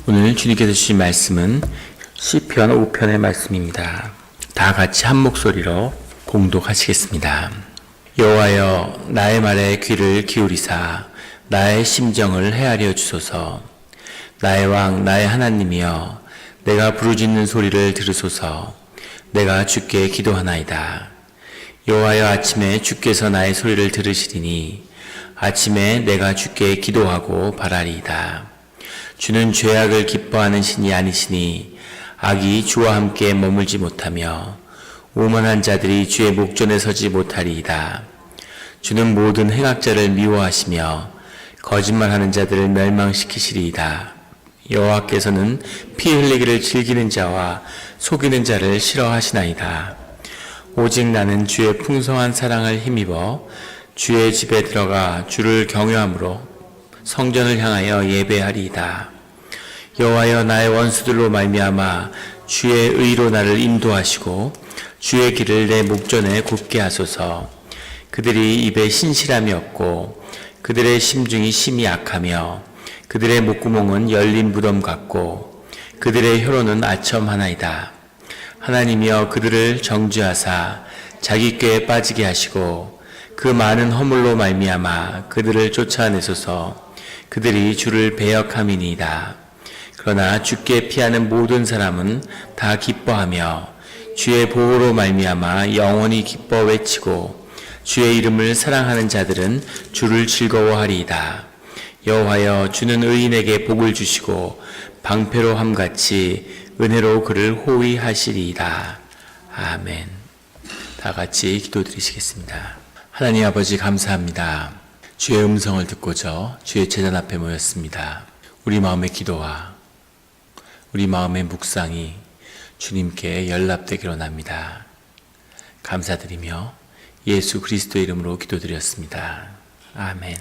오늘 주님께서 주신 말씀은 시편 5편의 말씀입니다. 다 같이 한 목소리로 봉독하시겠습니다. 여호와여, 나의 말에 귀를 기울이사 나의 심정을 헤아려 주소서. 나의 왕, 나의 하나님이여, 내가 부르짖는 소리를 들으소서. 내가 주께 기도하나이다. 여호와여, 아침에 주께서 나의 소리를 들으시리니 아침에 내가 주께 기도하고 바라리이다. 주는 죄악을 기뻐하는 신이 아니시니 악이 주와 함께 머물지 못하며 오만한 자들이 주의 목전에 서지 못하리이다. 주는 모든 행악자를 미워하시며 거짓말하는 자들을 멸망시키시리이다. 여호와께서는 피 흘리기를 즐기는 자와 속이는 자를 싫어하시나이다. 오직 나는 주의 풍성한 사랑을 힘입어 주의 집에 들어가 주를 경외함으로 성전을 향하여 예배하리이다. 여호와여, 나의 원수들로 말미암아 주의 의로 나를 인도하시고 주의 길을 내 목전에 굽게 하소서. 그들이 입에 신실함이 없고 그들의 심중이 심히 악하며 그들의 목구멍은 열린 무덤 같고 그들의 혀로는 아첨 하나이다. 하나님이여, 그들을 정죄하사 자기 꾀에 빠지게 하시고 그 많은 허물로 말미암아 그들을 쫓아내소서. 그들이 주를 배역함이니이다. 그러나 주께 피하는 모든 사람은 다 기뻐하며 주의 보호로 말미암아 영원히 기뻐 외치고 주의 이름을 사랑하는 자들은 주를 즐거워하리이다. 여호와여, 주는 의인에게 복을 주시고 방패로 함같이 은혜로 그를 호위하시리이다. 아멘. 다 같이 기도드리시겠습니다. 하나님 아버지, 감사합니다. 주의 음성을 듣고자 주의 제단 앞에 모였습니다. 우리 마음의 기도와 우리 마음의 묵상이 주님께 연락되기로 원합니다. 감사드리며 예수 그리스도의 이름으로 기도드렸습니다. 아멘.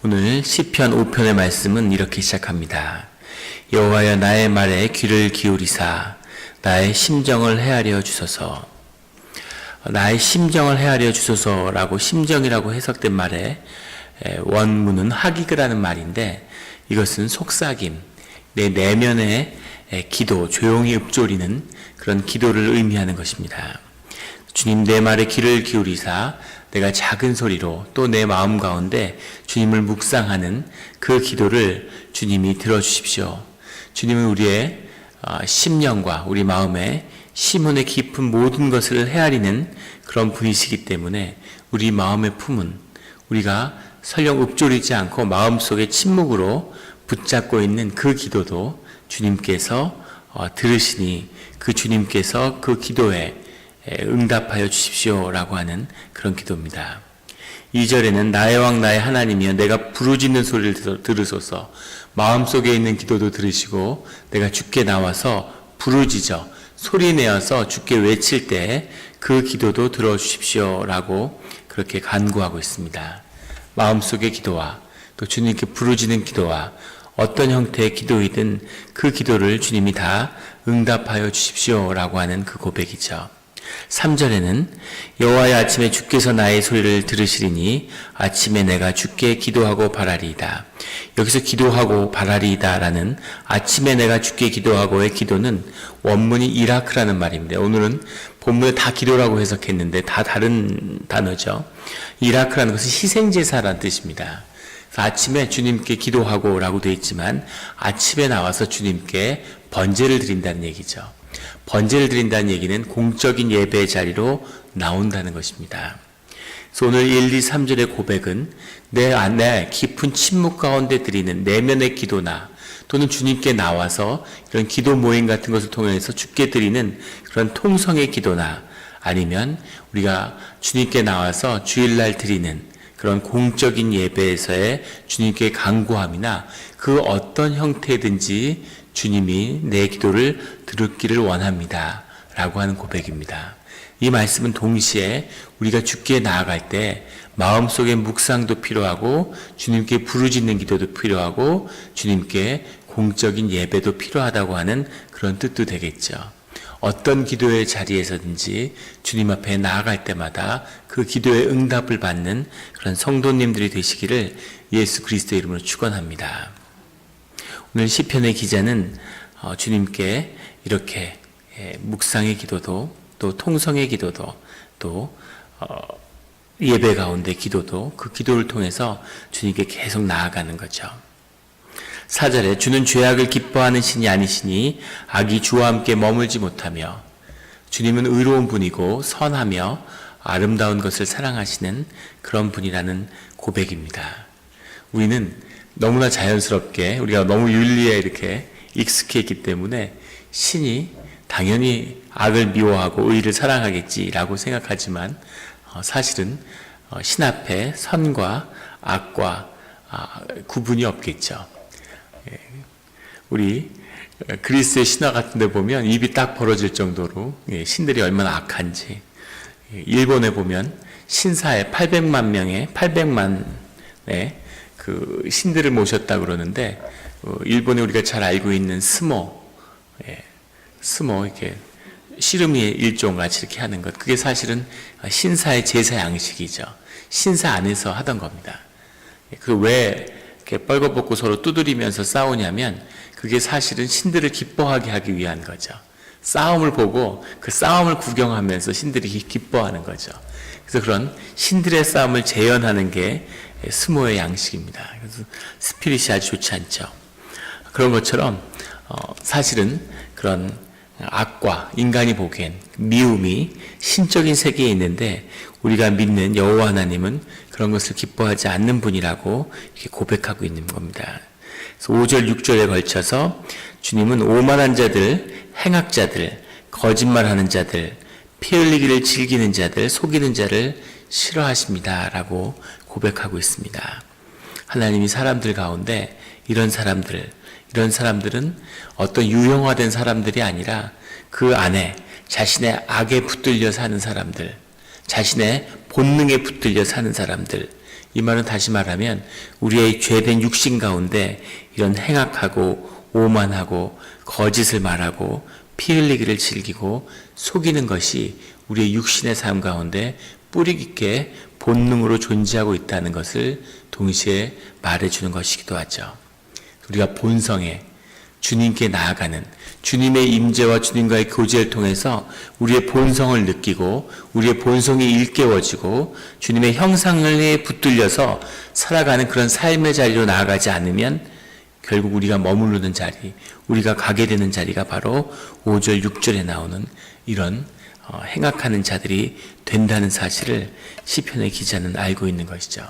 오늘 시편 5편의 말씀은 이렇게 시작합니다. 여호와여, 나의 말에 귀를 기울이사 나의 심정을 헤아려 주소서. 나의 심정을 헤아려 주소서라고, 심정이라고 해석된 말에 원문은 하기그라는 말인데, 이것은 속삭임, 내 내면의 기도, 조용히 읊조리는 그런 기도를 의미하는 것입니다. 주님, 내 말에 귀를 기울이사 내가 작은 소리로 또 내 마음 가운데 주님을 묵상하는 그 기도를 주님이 들어주십시오. 주님은 우리의 심령과 우리 마음의 심원의 깊은 모든 것을 헤아리는 그런 분이시기 때문에 우리 마음의 품은 우리가 설령 읊조리지 않고 마음속에 침묵으로 붙잡고 있는 그 기도도 주님께서 들으시니 그 주님께서 그 기도에 응답하여 주십시오라고 하는 그런 기도입니다. 2절에는 나의 왕 나의 하나님이여, 내가 부르짖는 소리를 들으소서. 마음속에 있는 기도도 들으시고 내가 주께 나와서 부르짖어 소리내어서 주께 외칠 때 그 기도도 들어주십시오라고 그렇게 간구하고 있습니다. 마음속의 기도와 또 주님께 부르짖는 기도와 어떤 형태의 기도이든 그 기도를 주님이 다 응답하여 주십시오라고 하는 그 고백이죠. 3절에는 여호와의 아침에 주께서 나의 소리를 들으시리니 아침에 내가 주께 기도하고 바라리이다. 여기서 기도하고 바라리이다 라는 아침에 내가 주께 기도하고의 기도는 원문이 이라크라는 말입니다. 오늘은 본문에 다 기도라고 해석했는데 다 다른 단어죠. 이라크라는 것은 희생제사라는 뜻입니다. 아침에 주님께 기도하고 라고 되어 있지만 아침에 나와서 주님께 번제를 드린다는 얘기죠. 번제를 드린다는 얘기는 공적인 예배의 자리로 나온다는 것입니다. 그래서 오늘 1, 2, 3절의 고백은 내 안에 깊은 침묵 가운데 드리는 내면의 기도나 또는 주님께 나와서 이런 기도 모임 같은 것을 통해서 주께 드리는 그런 통성의 기도나 아니면 우리가 주님께 나와서 주일날 드리는 그런 공적인 예배에서의 주님께 간구함이나 그 어떤 형태든지 주님이 내 기도를 들었기를 원합니다 라고 하는 고백입니다. 이 말씀은 동시에 우리가 주께 나아갈 때 마음속의 묵상도 필요하고 주님께 부르짖는 기도도 필요하고 주님께 공적인 예배도 필요하다고 하는 그런 뜻도 되겠죠. 어떤 기도의 자리에서든지 주님 앞에 나아갈 때마다 그 기도의 응답을 받는 그런 성도님들이 되시기를 예수 그리스도의 이름으로 축원합니다. 오늘 시편의 기자는 주님께 이렇게 묵상의 기도도 또 통성의 기도도 또 예배 가운데 기도도 그 기도를 통해서 주님께 계속 나아가는 거죠. 4절에 주는 죄악을 기뻐하는 신이 아니시니 악이 주와 함께 머물지 못하며 주님은 의로운 분이고 선하며 아름다운 것을 사랑하시는 그런 분이라는 고백입니다. 우리는 너무나 자연스럽게 우리가 너무 윤리에 이렇게 익숙해 있기 때문에 신이 당연히 악을 미워하고 의를 사랑하겠지라고 생각하지만 사실은 신 앞에 선과 악과 구분이 없겠죠. 우리 그리스의 신화 같은 데 보면 입이 딱 벌어질 정도로 신들이 얼마나 악한지, 일본에 보면 신사에 800만의 그 신들을 모셨다 그러는데, 일본에 우리가 잘 알고 있는 스모 이렇게 씨름의 일종 같이 이렇게 하는 것, 그게 사실은 신사의 제사 양식이죠. 신사 안에서 하던 겁니다. 그 왜 이렇게 뻘거벗고 서로 두드리면서 싸우냐면 그게 사실은 신들을 기뻐하게 하기 위한 거죠. 싸움을 보고 그 싸움을 구경하면서 신들이 기뻐하는 거죠. 그래서 그런 신들의 싸움을 재현하는 게 스모의 양식입니다. 그래서 스피릿이 아주 좋지 않죠. 그런 것처럼 사실은 그런 악과 인간이 보기엔 미움이 신적인 세계에 있는데 우리가 믿는 여호와 하나님은 그런 것을 기뻐하지 않는 분이라고 이렇게 고백하고 있는 겁니다. 그래서 5절, 6절에 걸쳐서 주님은 오만한 자들, 행악자들, 거짓말하는 자들, 피 흘리기를 즐기는 자들, 속이는 자를 싫어하십니다라고 고백하고 있습니다. 하나님이 사람들 가운데 이런 사람들은 어떤 유형화된 사람들이 아니라 그 안에 자신의 악에 붙들려 사는 사람들, 자신의 본능에 붙들려 사는 사람들, 이 말은 다시 말하면 우리의 죄된 육신 가운데 이런 행악하고 오만하고 거짓을 말하고 피 흘리기를 즐기고 속이는 것이 우리의 육신의 삶 가운데 뿌리 깊게 본능으로 존재하고 있다는 것을 동시에 말해주는 것이기도 하죠. 우리가 본성에 주님께 나아가는 주님의 임재와 주님과의 교제를 통해서 우리의 본성을 느끼고 우리의 본성이 일깨워지고 주님의 형상에 붙들려서 살아가는 그런 삶의 자리로 나아가지 않으면 결국 우리가 머무르는 자리, 우리가 가게 되는 자리가 바로 5절, 6절에 나오는 이런 행악하는 자들이 된다는 사실을 시편의 기자는 알고 있는 것이죠.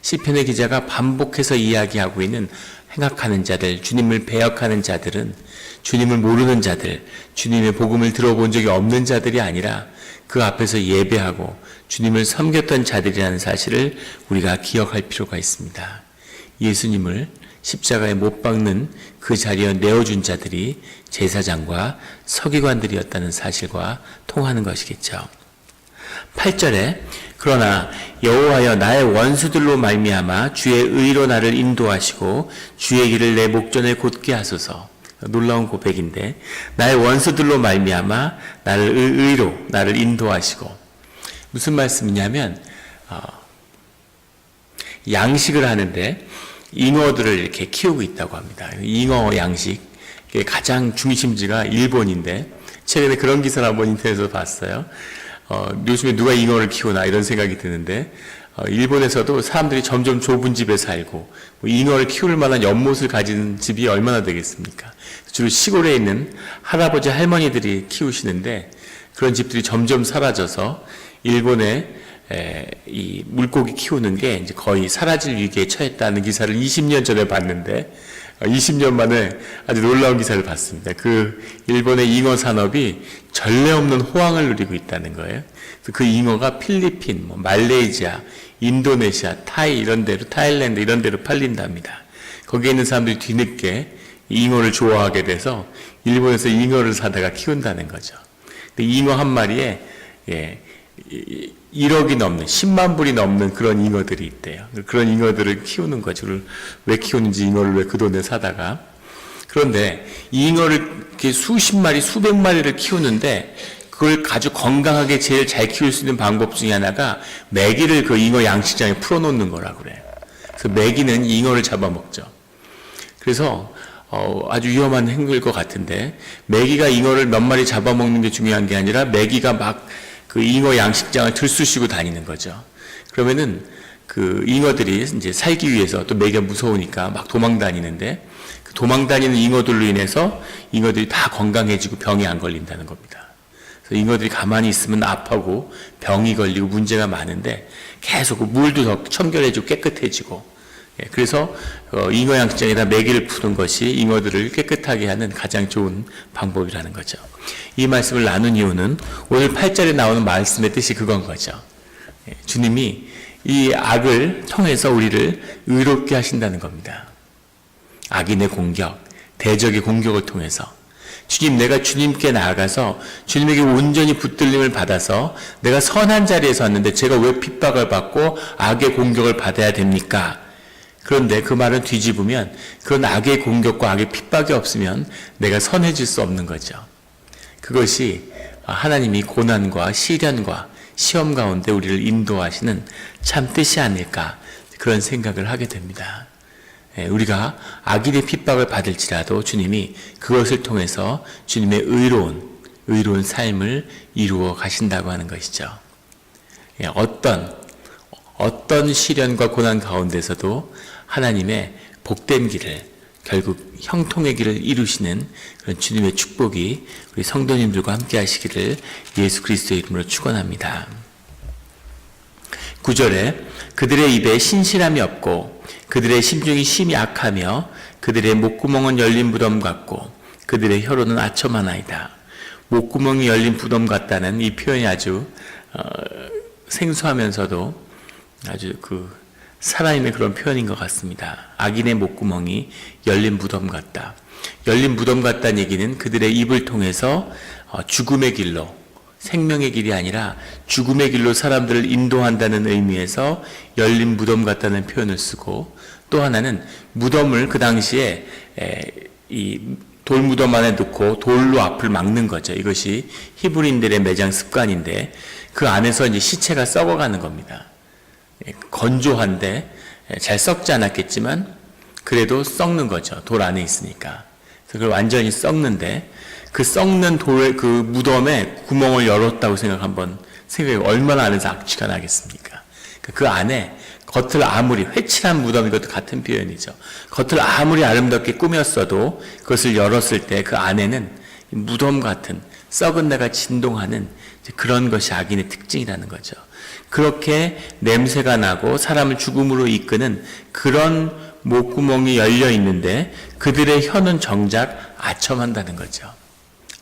시편의 기자가 반복해서 이야기하고 있는 행악하는 자들, 주님을 배역하는 자들은 주님을 모르는 자들, 주님의 복음을 들어본 적이 없는 자들이 아니라 그 앞에서 예배하고 주님을 섬겼던 자들이라는 사실을 우리가 기억할 필요가 있습니다. 예수님을 십자가에 못 박는 그 자리에 내어준 자들이 제사장과 서기관들이었다는 사실과 통하는 것이겠죠. 8절에 그러나 여호와여 나의 원수들로 말미암아 주의 의로 나를 인도하시고 주의 길을 내 목전에 곧게 하소서. 놀라운 고백인데 나의 원수들로 말미암아 나를 의로 나를 인도하시고, 무슨 말씀이냐면 양식을 하는데 잉어들을 이렇게 키우고 있다고 합니다. 잉어 양식, 가장 중심지가 일본인데 최근에 그런 기사를 한번 인터넷에서 봤어요. 요즘에 누가 잉어를 키우나 이런 생각이 드는데 일본에서도 사람들이 점점 좁은 집에 살고 잉어를 키울 만한 연못을 가진 집이 얼마나 되겠습니까? 주로 시골에 있는 할아버지 할머니들이 키우시는데 그런 집들이 점점 사라져서 일본의 이 물고기 키우는 게 이제 거의 사라질 위기에 처했다는 기사를 20년 전에 봤는데 20년 만에 아주 놀라운 기사를 봤습니다. 그 일본의 잉어 산업이 전례 없는 호황을 누리고 있다는 거예요. 그 잉어가 필리핀, 말레이시아, 인도네시아, 타이 이런 데로, 타일랜드 이런 데로 팔린답니다. 거기에 있는 사람들이 뒤늦게 잉어를 좋아하게 돼서 일본에서 잉어를 사다가 키운다는 거죠. 근데 잉어 한 마리에 1억이 넘는 10만 불이 넘는 그런 잉어들이 있대요. 그런 잉어들을 키우는 거죠. 왜 키우는지 잉어를 왜 그 돈에 사다가. 그런데 이 잉어를 이렇게 수십 마리, 수백 마리를 키우는데 그걸 아주 건강하게 제일 잘 키울 수 있는 방법 중에 하나가 메기를 그 잉어 양식장에 풀어놓는 거라고 그래요. 그래서 메기는 잉어를 잡아먹죠. 그래서 아주 위험한 행위일 것 같은데, 메기가 잉어를 몇 마리 잡아먹는 게 중요한 게 아니라 메기가 막 그 잉어 양식장을 들쑤시고 다니는 거죠. 그러면은 그 잉어들이 이제 살기 위해서, 또 메기가 무서우니까 막 도망 다니는데, 그 도망 다니는 잉어들로 인해서 잉어들이 다 건강해지고 병이 안 걸린다는 겁니다. 그래서 잉어들이 가만히 있으면 아파하고 병이 걸리고 문제가 많은데, 계속 물도 더 청결해지고 깨끗해지고, 그래서 잉어 양식장에다 메기를 푸는 것이 잉어들을 깨끗하게 하는 가장 좋은 방법이라는 거죠. 이 말씀을 나눈 이유는 오늘 8절에 나오는 말씀의 뜻이 그건 거죠. 주님이 이 악을 통해서 우리를 의롭게 하신다는 겁니다. 악인의 공격, 대적의 공격을 통해서 주님, 내가 주님께 나아가서 주님에게 온전히 붙들림을 받아서 내가 선한 자리에 섰는데 제가 왜 핍박을 받고 악의 공격을 받아야 됩니까? 그런데 그 말을 뒤집으면 그런 악의 공격과 악의 핍박이 없으면 내가 선해질 수 없는 거죠. 그것이 하나님이 고난과 시련과 시험 가운데 우리를 인도하시는 참 뜻이 아닐까, 그런 생각을 하게 됩니다. 우리가 악인의 핍박을 받을지라도 주님이 그것을 통해서 주님의 의로운 삶을 이루어 가신다고 하는 것이죠. 어떤 시련과 고난 가운데서도 하나님의 복된 길을, 결국 형통의 길을 이루시는 그런 주님의 축복이 우리 성도님들과 함께 하시기를 예수 그리스도의 이름으로 축원합니다. 9절에 그들의 입에 신실함이 없고 그들의 심중이 심히 악하며 그들의 목구멍은 열린 무덤 같고 그들의 혀로는 아첨하나이다. 목구멍이 열린 무덤 같다는 이 표현이 아주 생소하면서도 아주 살아있는 그런 표현인 것 같습니다. 악인의 목구멍이 열린 무덤 같다. 열린 무덤 같다는 얘기는 그들의 입을 통해서 죽음의 길로, 생명의 길이 아니라 죽음의 길로 사람들을 인도한다는 의미에서 열린 무덤 같다는 표현을 쓰고, 또 하나는 무덤을 그 당시에 이 돌무덤 안에 넣고 돌로 앞을 막는 거죠. 이것이 히브리인들의 매장 습관인데 그 안에서 이제 시체가 썩어가는 겁니다. 건조한데 잘 썩지 않았겠지만 그래도 썩는 거죠. 돌 안에 있으니까. 그래서 그걸 완전히 썩는데, 그 썩는 돌의 그 무덤에 구멍을 열었다고 생각해 얼마나 안에서 악취가 나겠습니까? 그 안에 겉을 아무리, 회칠한 무덤, 이것도 같은 표현이죠. 겉을 아무리 아름답게 꾸몄어도 그것을 열었을 때 그 안에는 무덤 같은 썩은 데가 진동하는 그런 것이 악인의 특징이라는 거죠. 그렇게 냄새가 나고 사람을 죽음으로 이끄는 그런 목구멍이 열려 있는데 그들의 혀는 정작 아첨한다는 거죠.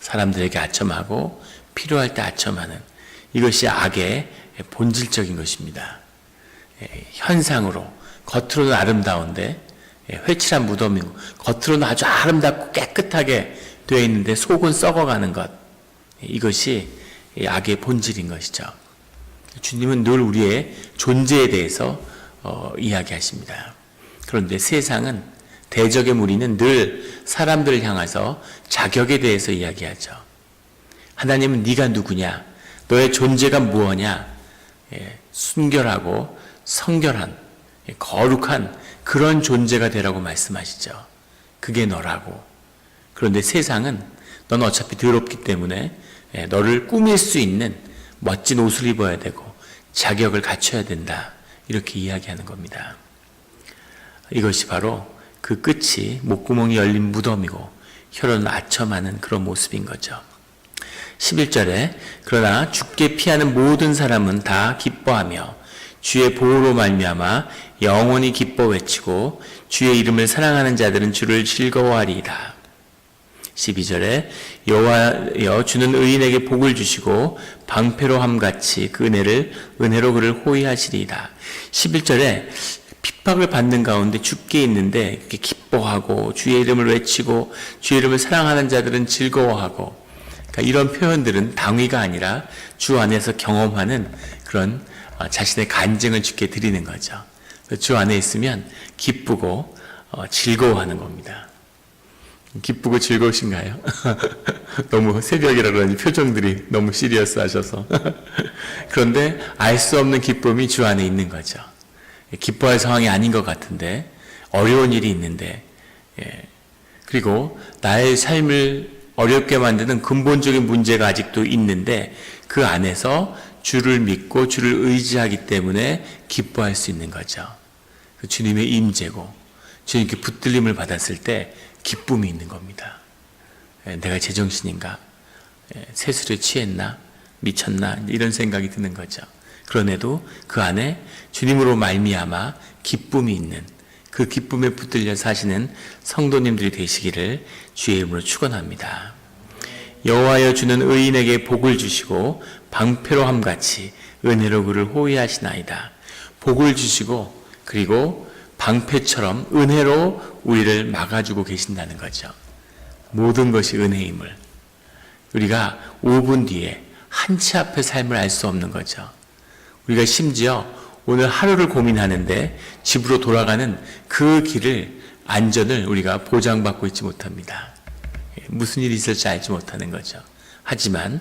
사람들에게 아첨하고 필요할 때 아첨하는, 이것이 악의 본질적인 것입니다. 현상으로 겉으로는 아름다운데 회칠한 무덤이고 겉으로는 아주 아름답고 깨끗하게 되어 있는데 속은 썩어가는 것, 이것이 악의 본질인 것이죠. 주님은 늘 우리의 존재에 대해서 이야기하십니다. 그런데 세상은, 대적의 무리는 늘 사람들을 향해서 자격에 대해서 이야기하죠. 하나님은 네가 누구냐? 너의 존재가 무엇냐? 순결하고 성결한, 거룩한 그런 존재가 되라고 말씀하시죠. 그게 너라고. 그런데 세상은 넌 어차피 더럽기 때문에 너를 꾸밀 수 있는 멋진 옷을 입어야 되고 자격을 갖춰야 된다, 이렇게 이야기하는 겁니다. 이것이 바로 그 끝이 목구멍이 열린 무덤이고 혀로는 아첨하는 그런 모습인 거죠. 11절에 그러나 주께 피하는 모든 사람은 다 기뻐하며 주의 보호로 말미암아 영원히 기뻐 외치고 주의 이름을 사랑하는 자들은 주를 즐거워하리이다. 12절에 여호와여 주는 의인에게 복을 주시고 방패로 함같이 그 은혜로 그를 호위하시리이다. 11절에 핍박을 받는 가운데 주께 있는데 이렇게 기뻐하고 주의 이름을 외치고 주의 이름을 사랑하는 자들은 즐거워하고, 그러니까 이런 표현들은 당위가 아니라 주 안에서 경험하는 그런 자신의 간증을 주께 드리는 거죠. 주 안에 있으면 기쁘고 즐거워하는 겁니다. 기쁘고 즐거우신가요? 너무 새벽이라 그런지 표정들이 너무 시리어스 하셔서. 그런데 알 수 없는 기쁨이 주 안에 있는 거죠. 기뻐할 상황이 아닌 것 같은데, 어려운 일이 있는데, 그리고 나의 삶을 어렵게 만드는 근본적인 문제가 아직도 있는데 그 안에서 주를 믿고 주를 의지하기 때문에 기뻐할 수 있는 거죠. 그 주님의 임재고 주님께 붙들림을 받았을 때 기쁨이 있는 겁니다. 내가 제정신인가? 세술에 취했나? 미쳤나? 이런 생각이 드는 거죠. 그런데도 그 안에 주님으로 말미암아 기쁨이 있는 그 기쁨에 붙들려 사시는 성도님들이 되시기를 주의 이름으로 축원합니다. 여호와여 주는 의인에게 복을 주시고 방패로 함같이 은혜로 그를 호위하시나이다. 복을 주시고 그리고 방패처럼 은혜로 우리를 막아주고 계신다는 거죠. 모든 것이 은혜임을 우리가 5분 뒤에 한치 앞의 삶을 알 수 없는 거죠. 우리가 심지어 오늘 하루를 고민하는데 집으로 돌아가는 그 길을 안전을 우리가 보장받고 있지 못합니다. 무슨 일이 있을지 알지 못하는 거죠. 하지만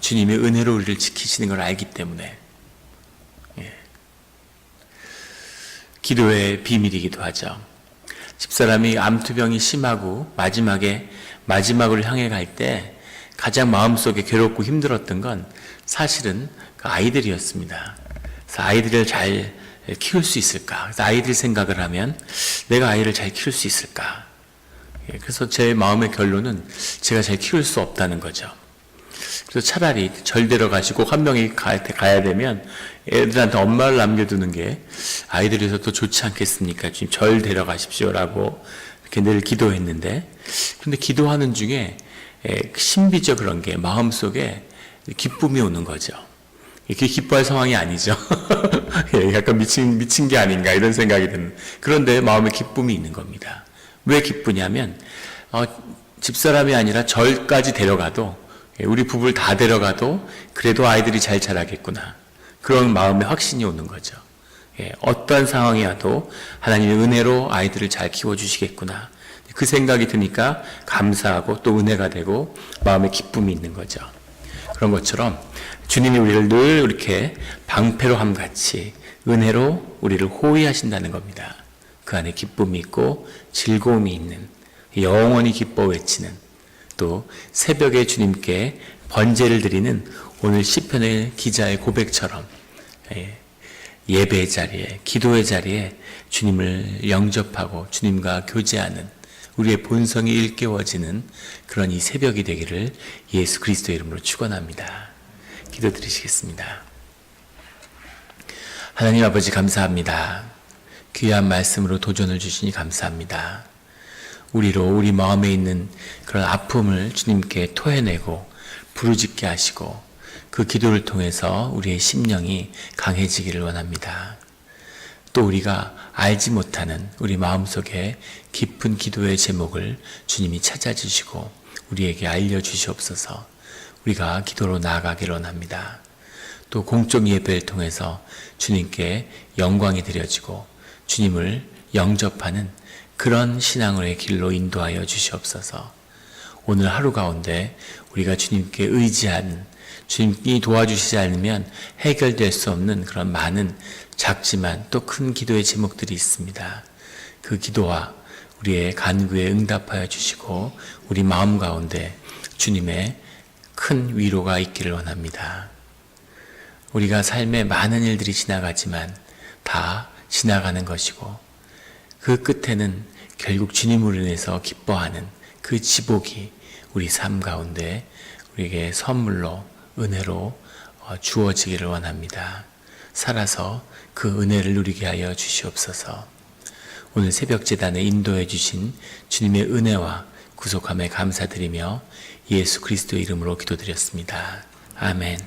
주님의 은혜로 우리를 지키시는 걸 알기 때문에 기도의 비밀이기도 하죠. 집사람이 암투병이 심하고 마지막을 향해 갈 때 가장 마음속에 괴롭고 힘들었던 건 사실은 그 아이들이었습니다. 그래서 아이들을 잘 키울 수 있을까? 그래서 아이들 생각을 하면 내가 아이를 잘 키울 수 있을까? 그래서 제 마음의 결론은 제가 잘 키울 수 없다는 거죠. 그래서 차라리 절 데려가시고 한 명이 가야 되면 애들한테 엄마를 남겨두는 게 아이들에서 더 좋지 않겠습니까? 지금 절 데려가십시오라고 이렇게 늘 기도했는데, 근데 기도하는 중에 신비적 그런 게 마음속에 기쁨이 오는 거죠. 이렇게 기뻐할 상황이 아니죠. 약간 미친 게 아닌가 이런 생각이 드는. 그런데 마음에 기쁨이 있는 겁니다. 왜 기쁘냐면 집사람이 아니라 절까지 데려가도 우리 부부를 다 데려가도 그래도 아이들이 잘 자라겠구나. 그런 마음의 확신이 오는 거죠. 어떠한 상황이 와도 하나님의 은혜로 아이들을 잘 키워주시겠구나. 그 생각이 드니까 감사하고 또 은혜가 되고 마음에 기쁨이 있는 거죠. 그런 것처럼 주님이 우리를 늘 이렇게 방패로 함같이 은혜로 우리를 호위하신다는 겁니다. 그 안에 기쁨이 있고 즐거움이 있는 영원히 기뻐 외치는 또 새벽에 주님께 번제를 드리는 오늘 시편의 기자의 고백처럼 예배의 자리에 기도의 자리에 주님을 영접하고 주님과 교제하는 우리의 본성이 일깨워지는 그런 이 새벽이 되기를 예수 그리스도의 이름으로 축원합니다. 기도드리시겠습니다. 하나님 아버지 감사합니다. 귀한 말씀으로 도전을 주시니 감사합니다. 우리 마음에 있는 그런 아픔을 주님께 토해내고 부르짖게 하시고 그 기도를 통해서 우리의 심령이 강해지기를 원합니다. 또 우리가 알지 못하는 우리 마음속에 깊은 기도의 제목을 주님이 찾아주시고 우리에게 알려주시옵소서. 우리가 기도로 나아가기를 원합니다. 또 공적 예배를 통해서 주님께 영광이 드려지고 주님을 영접하는 그런 신앙의 길로 인도하여 주시옵소서. 오늘 하루 가운데 우리가 주님께 의지하는, 주님이 도와주시지 않으면 해결될 수 없는 그런 많은 작지만 또 큰 기도의 제목들이 있습니다. 그 기도와 우리의 간구에 응답하여 주시고 우리 마음 가운데 주님의 큰 위로가 있기를 원합니다. 우리가 삶에 많은 일들이 지나가지만 다 지나가는 것이고 그 끝에는 결국 주님으로 인해서 기뻐하는 그 지복이 우리 삶 가운데 우리에게 선물로 은혜로 주어지기를 원합니다. 살아서 그 은혜를 누리게 하여 주시옵소서. 오늘 새벽 제단에 인도해 주신 주님의 은혜와 구속함에 감사드리며 예수 그리스도의 이름으로 기도드렸습니다. 아멘.